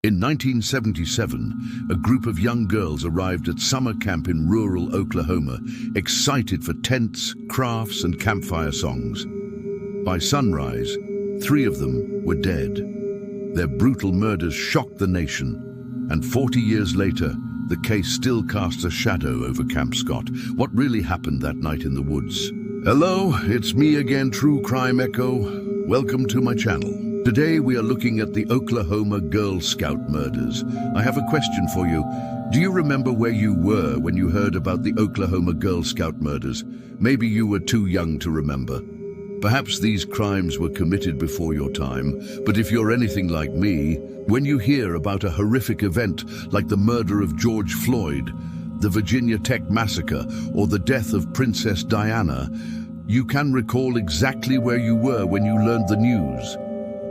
In 1977, a group of young girls arrived at summer camp in rural Oklahoma, excited for tents, crafts, and campfire songs. By sunrise, 3 of them were dead. Their brutal murders shocked the nation, and 40 years later, the case still casts a shadow over Camp Scott. What really happened that night in the woods? Hello, it's me again, True Crime Echo. Welcome to my channel. Today we are looking at the Oklahoma Girl Scout murders. I have a question for you. Do you remember where you were when you heard about the Oklahoma Girl Scout murders? Maybe you were too young to remember. Perhaps these crimes were committed before your time, but if you're anything like me, when you hear about a horrific event like the murder of George Floyd, the Virginia Tech massacre, or the death of Princess Diana, you can recall exactly where you were when you learned the news.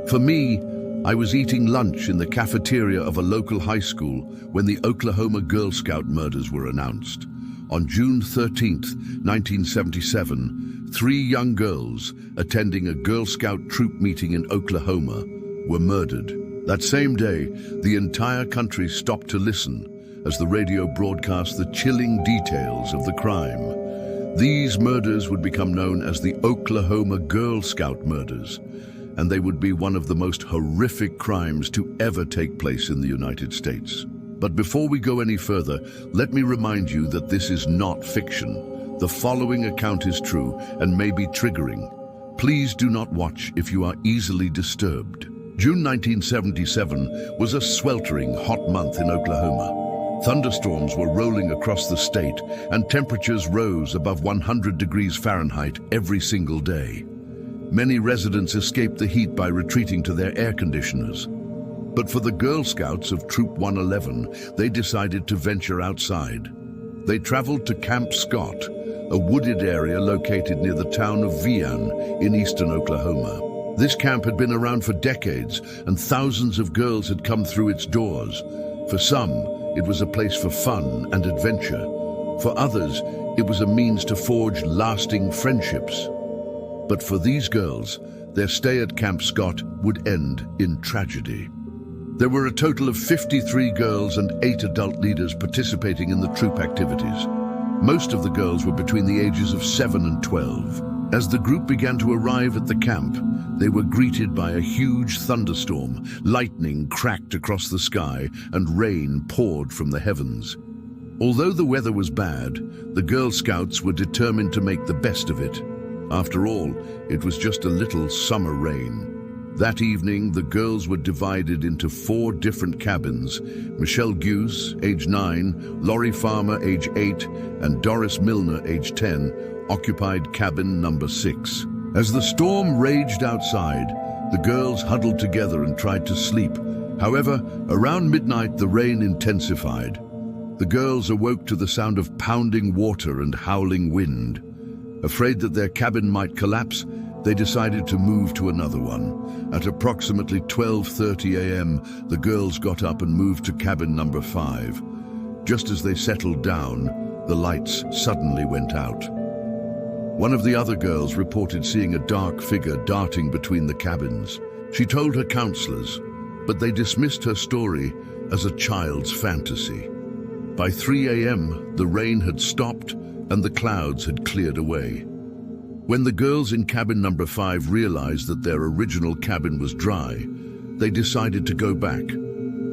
For me, I was eating lunch in the cafeteria of a local high school when the Oklahoma Girl Scout murders were announced. On June 13, 1977, 3 young girls attending a Girl Scout troop meeting in Oklahoma were murdered. That same day, the entire country stopped to listen as the radio broadcast the chilling details of the crime. These murders would become known as the Oklahoma Girl Scout murders, and they would be one of the most horrific crimes to ever take place in the United States. But before we go any further, let me remind you that this is not fiction. The following account is true and may be triggering. Please do not watch if you are easily disturbed. June 1977 was a sweltering hot month in Oklahoma. Thunderstorms were rolling across the state, and temperatures rose above 100 degrees Fahrenheit every single day. Many residents escaped the heat by retreating to their air conditioners. But for the Girl Scouts of Troop 111, they decided to venture outside. They traveled to Camp Scott, a wooded area located near the town of Vian in eastern Oklahoma. This camp had been around for decades, and thousands of girls had come through its doors. For some, it was a place for fun and adventure. For others, it was a means to forge lasting friendships. But for these girls, their stay at Camp Scott would end in tragedy. There were a total of 53 girls and 8 adult leaders participating in the troop activities. Most of the girls were between the ages of 7 and 12. As the group began to arrive at the camp, they were greeted by a huge thunderstorm. Lightning cracked across the sky and rain poured from the heavens. Although the weather was bad, the Girl Scouts were determined to make the best of it. After all, it was just a little summer rain. That evening, the girls were divided into 4 different cabins. Michelle Goose, age 9, Lori Farmer, age 8, and Doris Milner, age 10, occupied cabin number 6. As the storm raged outside, the girls huddled together and tried to sleep. However, around midnight, the rain intensified. The girls awoke to the sound of pounding water and howling wind. Afraid that their cabin might collapse, they decided to move to another one. At approximately 12:30 a.m., the girls got up and moved to cabin number 5. Just as they settled down, the lights suddenly went out. One of the other girls reported seeing a dark figure darting between the cabins. She told her counselors, but they dismissed her story as a child's fantasy. By 3 a.m., the rain had stopped and the clouds had cleared away. When the girls in cabin number 5 realized that their original cabin was dry, they decided to go back.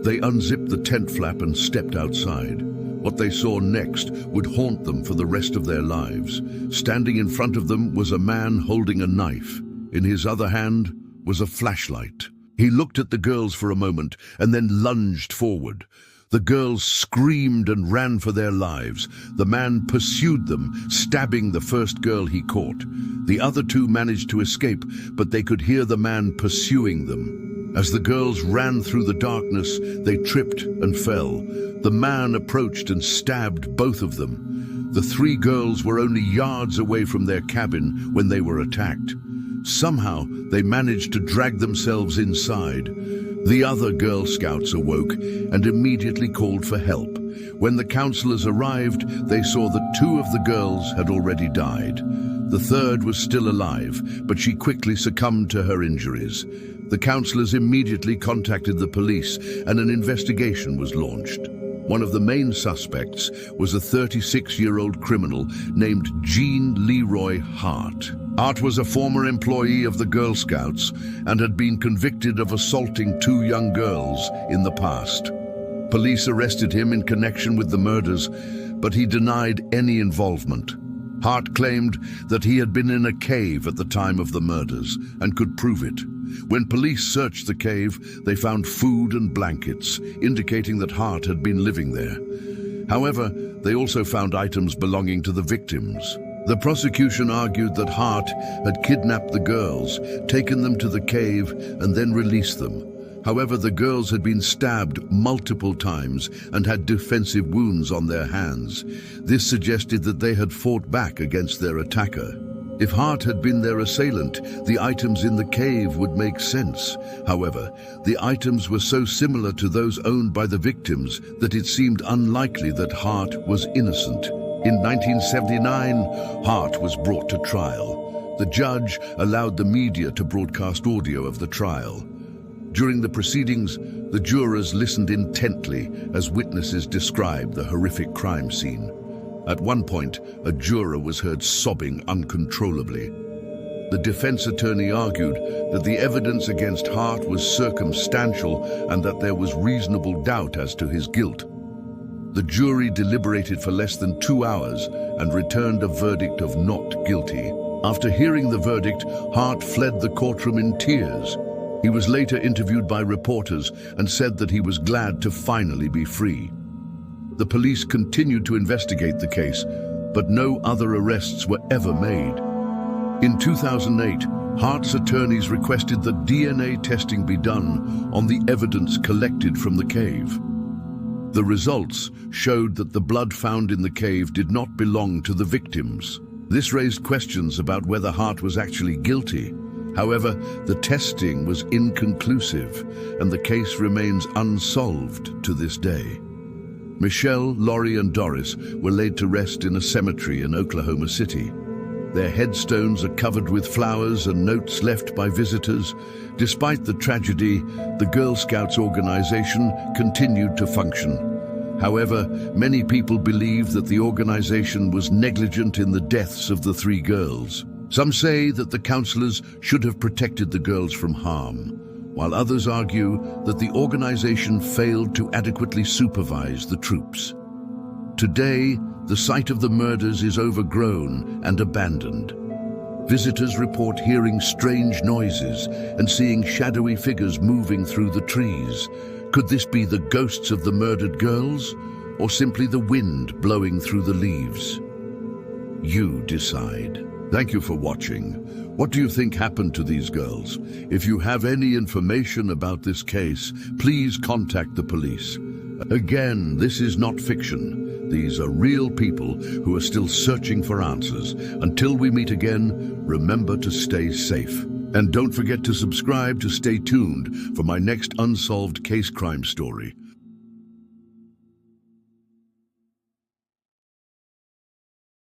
They unzipped the tent flap and stepped outside. What they saw next would haunt them for the rest of their lives. Standing in front of them was a man holding a knife. In his other hand was a flashlight. He looked at the girls for a moment and then lunged forward. The girls screamed and ran for their lives. The man pursued them, stabbing the first girl he caught. The other 2 managed to escape, but they could hear the man pursuing them. As the girls ran through the darkness, they tripped and fell. The man approached and stabbed both of them. The 3 girls were only yards away from their cabin when they were attacked. Somehow, they managed to drag themselves inside. The other Girl Scouts awoke and immediately called for help. When the counselors arrived, they saw that 2 of the girls had already died. The third was still alive, but she quickly succumbed to her injuries. The counselors immediately contacted the police and an investigation was launched. One of the main suspects was a 36-year-old criminal named Jean Leroy Hart. Hart was a former employee of the Girl Scouts and had been convicted of assaulting 2 young girls in the past. Police arrested him in connection with the murders, but he denied any involvement. Hart claimed that he had been in a cave at the time of the murders and could prove it. When police searched the cave, they found food and blankets, indicating that Hart had been living there. However, they also found items belonging to the victims. The prosecution argued that Hart had kidnapped the girls, taken them to the cave, and then released them. However, the girls had been stabbed multiple times and had defensive wounds on their hands. This suggested that they had fought back against their attacker. If Hart had been their assailant, the items in the cave would make sense. However, the items were so similar to those owned by the victims that it seemed unlikely that Hart was innocent. In 1979, Hart was brought to trial. The judge allowed the media to broadcast audio of the trial. During the proceedings, the jurors listened intently as witnesses described the horrific crime scene. At one point, a juror was heard sobbing uncontrollably. The defense attorney argued that the evidence against Hart was circumstantial and that there was reasonable doubt as to his guilt. The jury deliberated for less than 2 hours and returned a verdict of not guilty. After hearing the verdict, Hart fled the courtroom in tears. He was later interviewed by reporters and said that he was glad to finally be free. The police continued to investigate the case, but no other arrests were ever made. In 2008, Hart's attorneys requested that DNA testing be done on the evidence collected from the cave. The results showed that the blood found in the cave did not belong to the victims. This raised questions about whether Hart was actually guilty. However, the testing was inconclusive, and the case remains unsolved to this day. Michelle, Laurie, and Doris were laid to rest in a cemetery in Oklahoma City. Their headstones are covered with flowers and notes left by visitors. Despite the tragedy, the Girl Scouts organization continued to function. However, many people believe that the organization was negligent in the deaths of the 3 girls. Some say that the counselors should have protected the girls from harm, while others argue that the organization failed to adequately supervise the troops. Today, the site of the murders is overgrown and abandoned. Visitors report hearing strange noises and seeing shadowy figures moving through the trees. Could this be the ghosts of the murdered girls, or simply the wind blowing through the leaves? You decide. Thank you for watching. What do you think happened to these girls? If you have any information about this case, please contact the police. Again, this is not fiction. These are real people who are still searching for answers. Until we meet again, remember to stay safe. And don't forget to subscribe to stay tuned for my next unsolved case crime story.